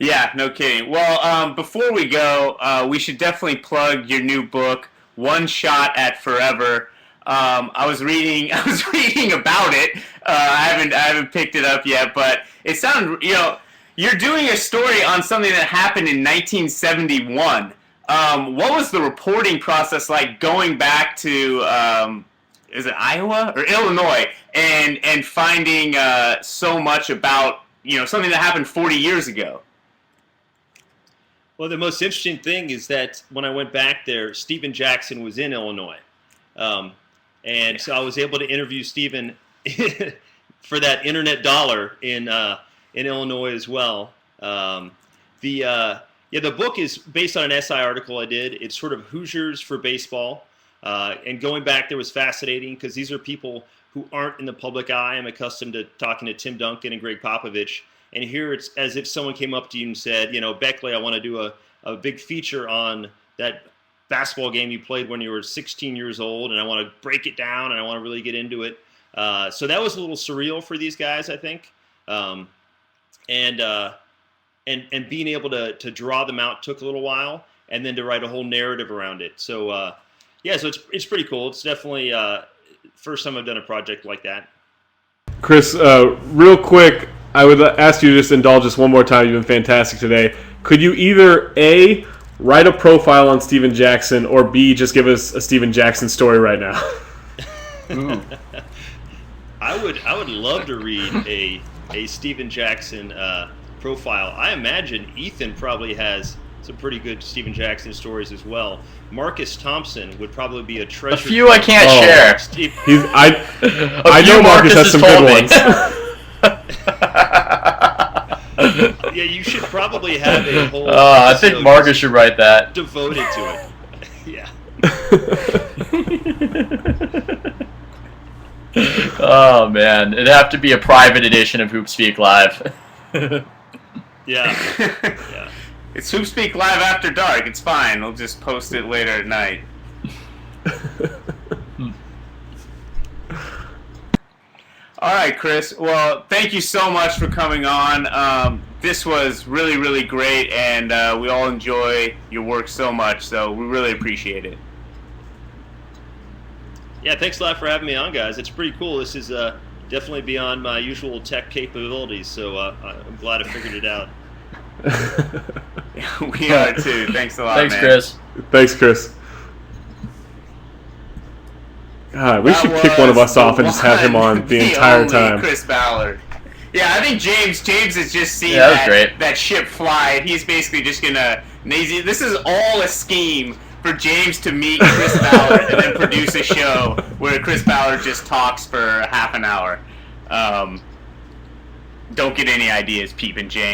Yeah, no kidding. Well, before we go, we should definitely plug your new book, One Shot at Forever. I was reading, I was reading about it. I haven't picked it up yet, but it sounded, you're doing a story on something that happened in 1971. What was the reporting process like going back to, is it Iowa or Illinois, and finding so much about something that happened 40 years ago? Well, the most interesting thing is that when I went back there, Stephen Jackson was in Illinois. So I was able to interview Stephen for that internet dollar in Illinois as well. The book is based on an SI article I did. It's sort of Hoosiers for baseball. And going back there was fascinating because these are people who aren't in the public eye. I'm accustomed to talking to Tim Duncan and Greg Popovich. And here it's as if someone came up to you and said, Beckley, I want to do a big feature on that basketball game you played when you were 16 years old, and I want to break it down, and I want to really get into it. So that was a little surreal for these guys, I think. And being able to draw them out took a little while, and then to write a whole narrative around it. So, so it's pretty cool. It's definitely first time I've done a project like that. Chris, real quick, I would ask you to just indulge us one more time. You've been fantastic today. Could you either A, write a profile on Stephen Jackson, or B, just give us a Stephen Jackson story right now? Ooh. I would love to read a Stephen Jackson profile. I imagine Ethan probably has some pretty good Stephen Jackson stories as well. Marcus Thompson would probably be a treasure. A few I can't share. I know Marcus has some good ones. Yeah, you should probably have a whole. I think Marcus should write that. Devoted to it. Yeah. Oh man, it'd have to be a private edition of HoopSpeak Live. Yeah. It's HoopSpeak Live after dark. It's fine. We'll just post it later at night. All right, Chris. Well, thank you so much for coming on. This was really, really great, and we all enjoy your work so much, so we really appreciate it. Yeah, thanks a lot for having me on, guys. It's pretty cool. This is definitely beyond my usual tech capabilities, so I'm glad I figured it out. We are, too. Thanks a lot, Thanks, man. Chris. Thanks, Chris. God, we should kick one of us off and just have him on the entire time. Chris Ballard. Yeah, I think James has just seen that ship fly, and he's basically just gonna. This is all a scheme for James to meet Chris Ballard and then produce a show where Chris Ballard just talks for half an hour. Don't get any ideas, Peep and James.